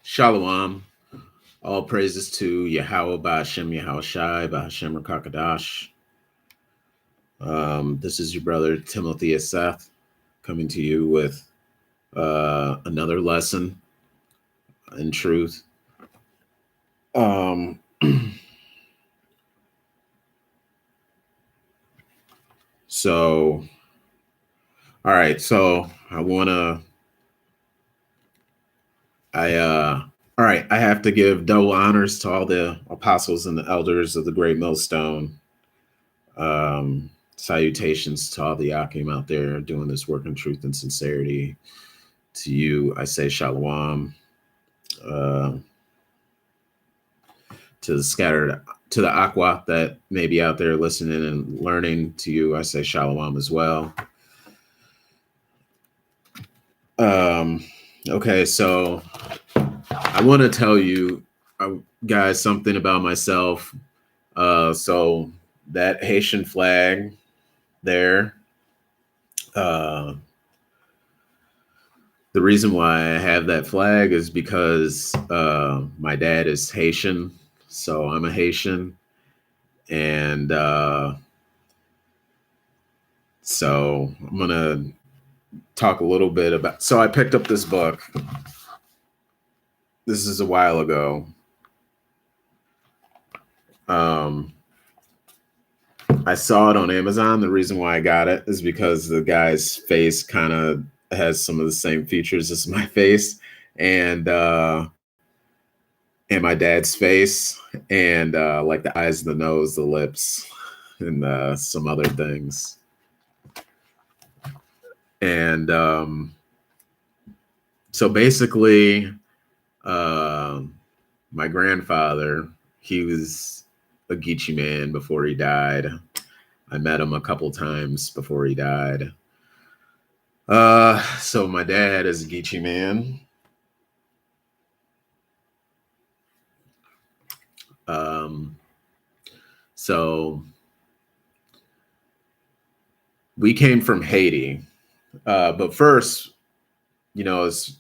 Shalom. All praises to Yahweh Ba'Hashem Yahweh Shai Ba'Hashem Rakakadash. This is your brother Timothy Seth coming to you with another lesson in truth. Um, so, all right. So all right. I have to give double honors to all the apostles and the elders of the Great Millstone. Salutations to all the Yakim out there doing this work in truth and sincerity. To you, I say shalom. To the Aqua that may be out there listening and learning, to you, I say shalom as well. Okay, so I want to tell you guys something about myself. So that Haitian flag there, the reason why I have that flag is because my dad is Haitian, so I'm a Haitian, and so I'm gonna talk a little bit about. So I picked up this book. This is a while ago. I saw it on Amazon. The reason why I got it is because the guy's face kind of has some of the same features as my face, and my dad's face, and like the eyes, the nose, the lips, and some other things. And so basically, my grandfather, he was a Geechee man before he died. I met him a couple times before he died. So my dad is a Geechee man. So we came from Haiti. But first, as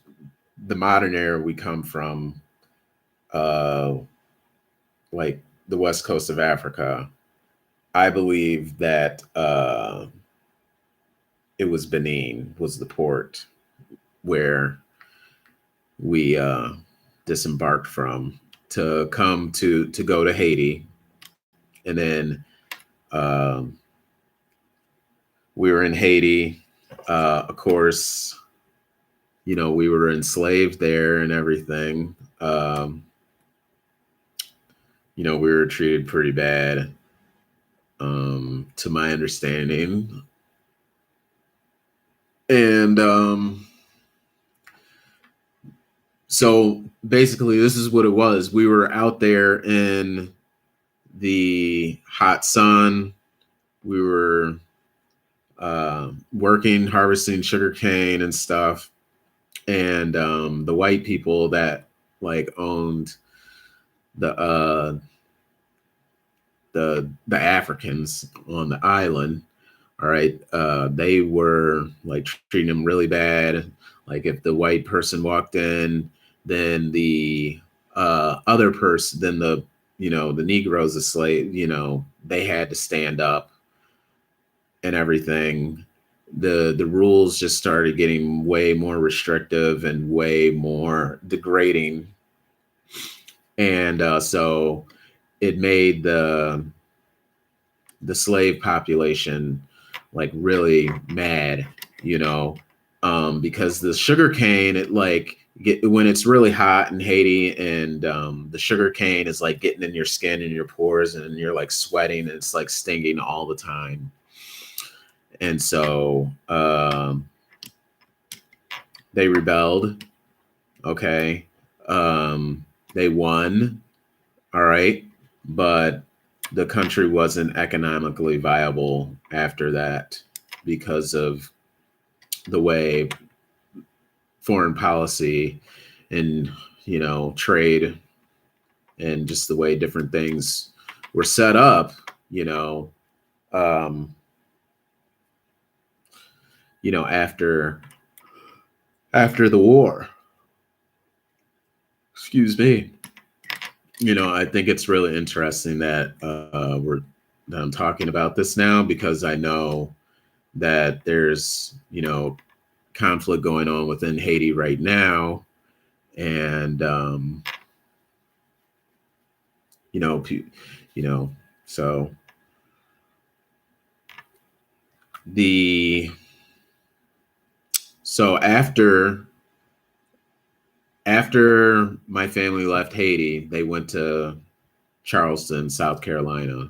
the modern era, we come from like the west coast of Africa. I believe that it was Benin was the port where we disembarked from to come to go to Haiti, and then we were in Haiti. Of course, we were enslaved there and everything. We were treated pretty bad, to my understanding. And so basically, this is what it was. We were out there in the hot sun. We were working, harvesting sugarcane and stuff. And the white people that like owned the Africans on the island, all right, they were like treating them really bad. Like if the white person walked in, then the other person, then the Negroes, the slave, they had to stand up and everything. The rules just started getting way more restrictive and way more degrading, and so it made the slave population like really mad, because the sugar cane, when it's really hot in Haiti, and the sugar cane is like getting in your skin and your pores, and you're like sweating, and it's like stinging all the time. And so they rebelled. Okay. They won. All right. But the country wasn't economically viable after that because of the way foreign policy and, trade and just the way different things were set up, after the war. excuse me. I think it's really interesting that I'm talking about this now because I know that there's conflict going on within Haiti right now, and you know, pe- you know, so the so after my family left Haiti, they went to Charleston, South Carolina.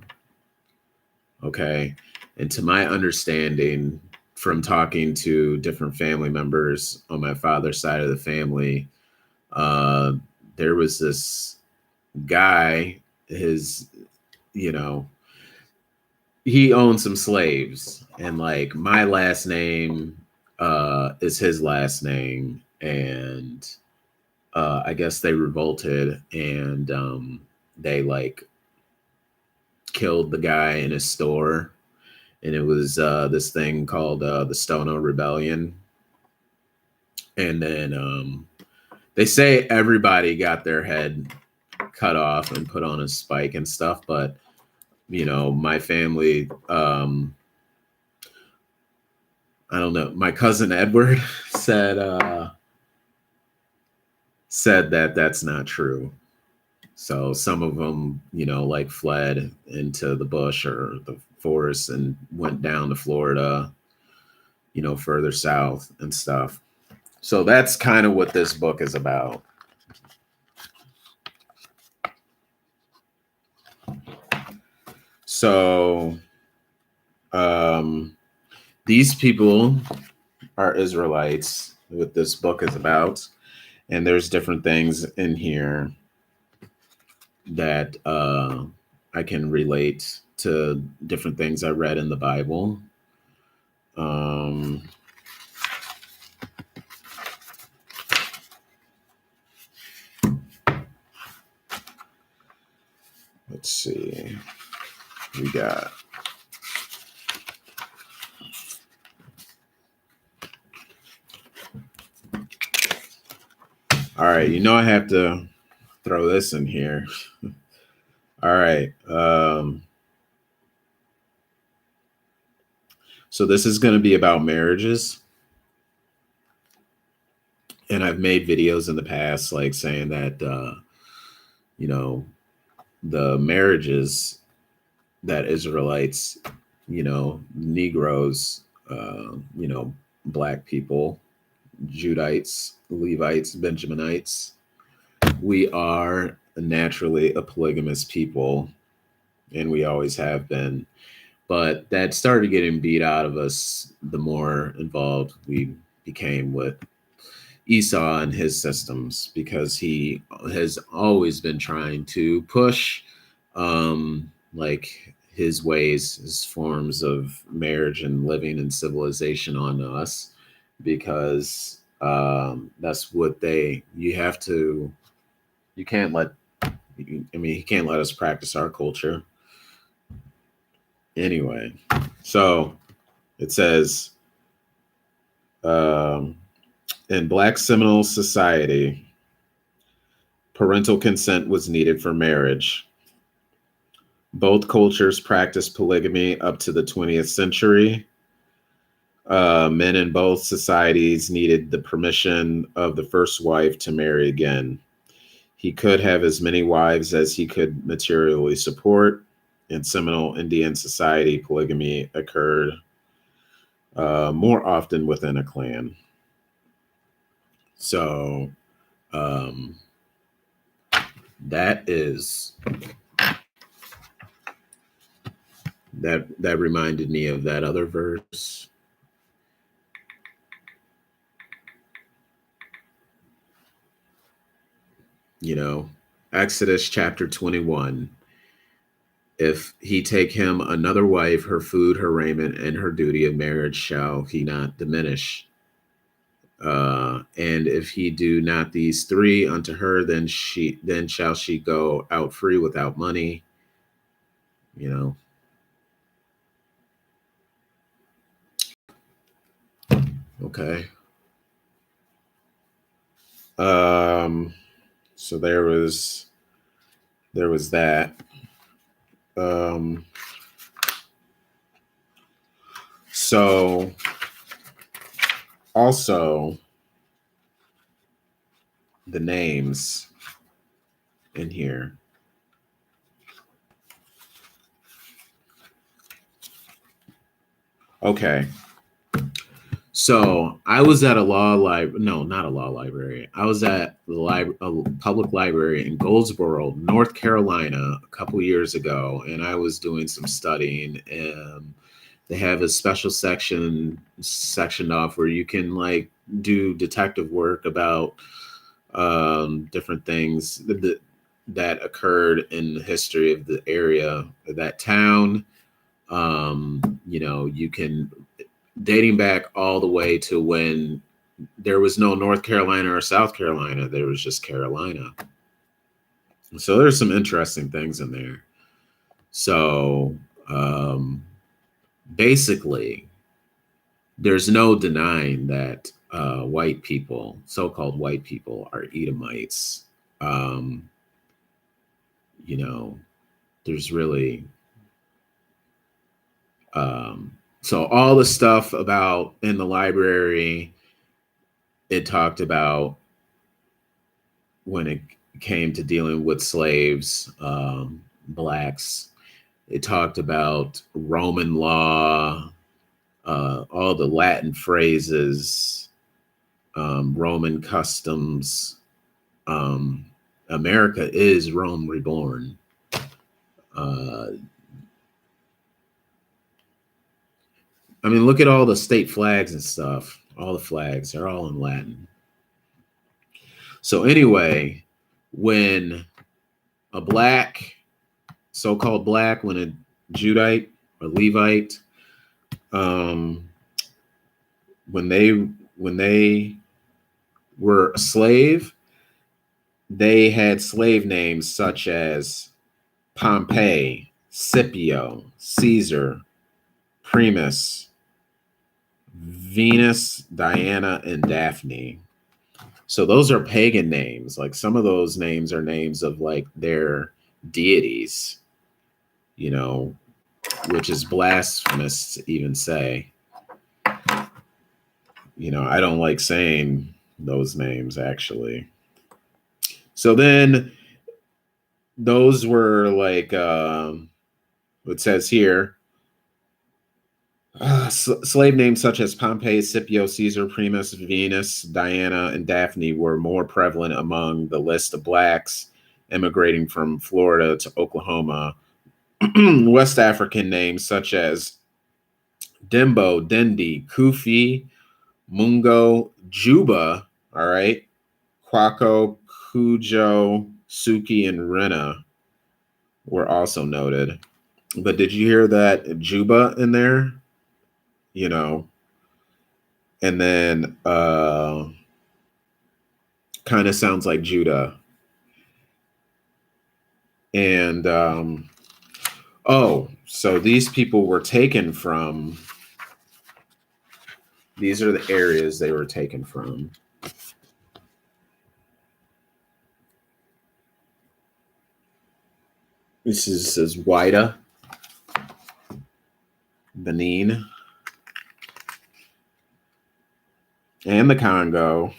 Okay. And to my understanding, from talking to different family members on my father's side of the family, uh, there was this guy, his, you know, he owned some slaves. And like my last name is his last name. And I guess they revolted and they like killed the guy in his store, and it was this thing called the Stono Rebellion. And then they say everybody got their head cut off and put on a spike and stuff, but my family, I don't know. My cousin Edward said that that's not true. So some of them, like fled into the bush or the forest and went down to Florida, further south and stuff. So that's kind of what this book is about. So um, these people are Israelites, what this book is about. And there's different things in here that I can relate to different things I read in the Bible. Um, let's see. We got all right. I have to throw this in here. All right. So this is going to be about marriages. And I've made videos in the past, like saying that, you know, the marriages that Israelites, Negroes, Black people, Judites, Levites, Benjaminites, we are naturally a polygamous people, and we always have been. But that started getting beat out of us the more involved we became with Esau and his systems, because he has always been trying to push like his ways, his forms of marriage and living and civilization on us, because that's what you have to, you can't let, he can't let us practice our culture. Anyway, so it says, um, in Black Seminole society, parental consent was needed for marriage. Both cultures practiced polygamy up to the 20th century. Men in both societies needed the permission of the first wife to marry again. He could have as many wives as he could materially support. In Seminole Indian society, polygamy occurred more often within a clan. So um, that is that reminded me of that other verse. Exodus chapter 21. If he take him another wife, her food, her raiment, and her duty of marriage shall he not diminish. And if he do not these three unto her, then shall she go out free without money. You know. Okay. Um So there was that. Um, so also the names in here. Okay. So I was at a law library. No, not a law library. I was at a public library in Goldsboro, North Carolina, a couple years ago, and I was doing some studying. And they have a special sectioned off where you can like do detective work about different things that occurred in the history of the area, that town. You can dating back all the way to when there was no North Carolina or South Carolina, there was just Carolina. So there's some interesting things in there. So basically, there's no denying that white people, so-called white people, are Edomites. Um, you know, there's really so all the stuff about in the library, it talked about when it came to dealing with slaves, blacks. It talked about Roman law, all the Latin phrases, Roman customs. America is Rome reborn. Uh, I mean, look at all the state flags and stuff. All the flags, they're all in Latin. So, anyway, when a black, so-called black, when a Judite or Levite, um, when they were a slave, they had slave names such as Pompey, Scipio, Caesar, Primus, Venus, Diana, and Daphne. So those are pagan names. Like some of those names are names of like their deities, you know, which is blasphemous to even say. I don't like saying those names actually. So then those were like it says here slave names such as Pompey, Scipio, Caesar, Primus, Venus, Diana, and Daphne were more prevalent among the list of blacks immigrating from Florida to Oklahoma. West African names such as Dembo, Dendi, Kufi, Mungo, Juba, all right, Kwako, Kujo, Suki, and Rena were also noted. But did you hear that Juba in there? You know, and then kind of sounds like Judah. And so these people were taken from. These are the areas they were taken from. This is Wida, Benin, and the Congo.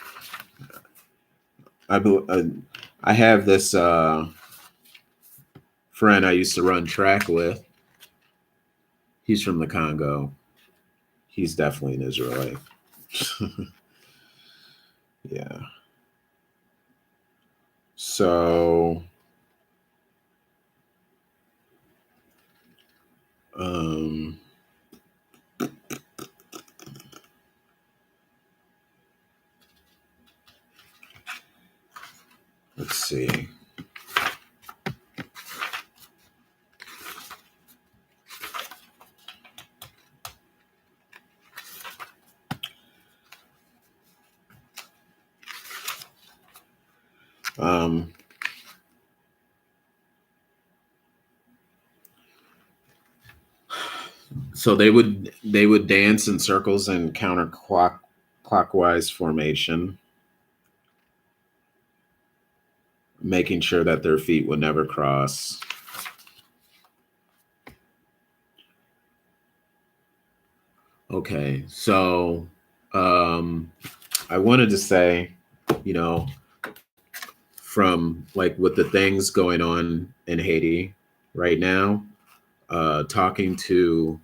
I have this friend I used to run track with. He's from the Congo. He's definitely an Israelite. Yeah. So, let's see. So they would dance in circles and counterclockwise formation. making sure that their feet would never cross. Okay, so I wanted to say, you know, from like with the things going on in Haiti right now, talking to,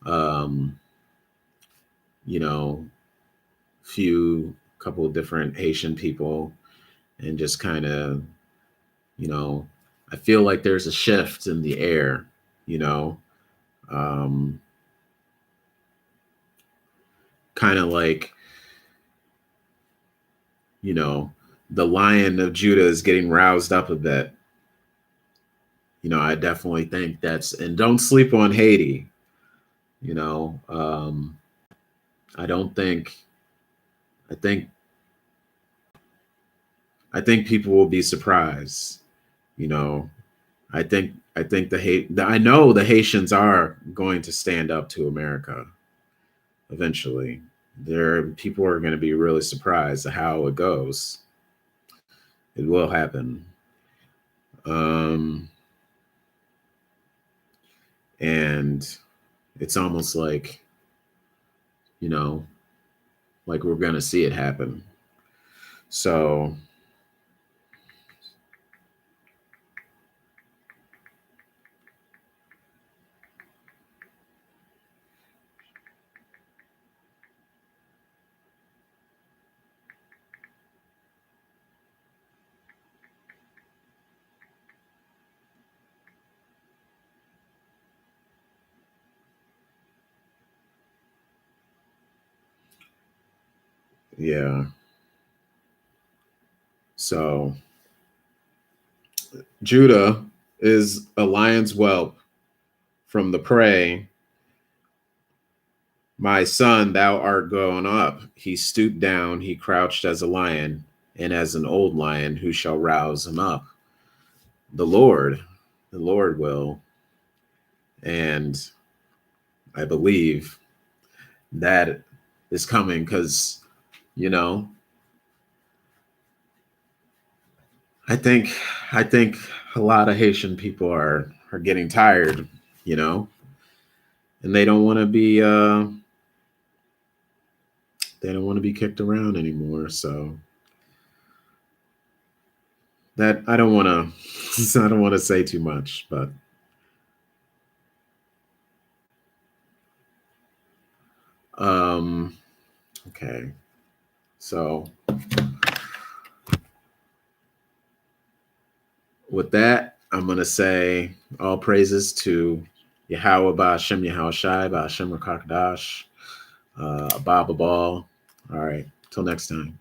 um, you know, few couple of different Haitian people, and just kind of, you know, I feel like there's a shift in the air, you know, um, kind of like, you know, the Lion of Judah is getting roused up a bit. You know, I definitely think that's, and don't sleep on Haiti. You know, I don't think, I think, I think people will be surprised. You know, I think I know the Haitians are going to stand up to America eventually. There, people are going to be really surprised at how it goes. It will happen. Um, and it's almost like, you know, like we're going to see it happen. So, yeah. So, Judah is a lion's whelp from the prey. My son, thou art gone up. He stooped down, he crouched as a lion, and as an old lion, who shall rouse him up? The Lord, the Lord will. And I believe that is coming because, you know, I think I think a lot of Haitian people are getting tired, you know, and they don't want to be kicked around anymore. So that I don't want to I don't want to say too much, but um okay. So with that, I'm gonna say all praises to Yahweh Ba'Shem Yahweh Shai Ba'Shem Rakakadash, Abba Babal. All right, till next time.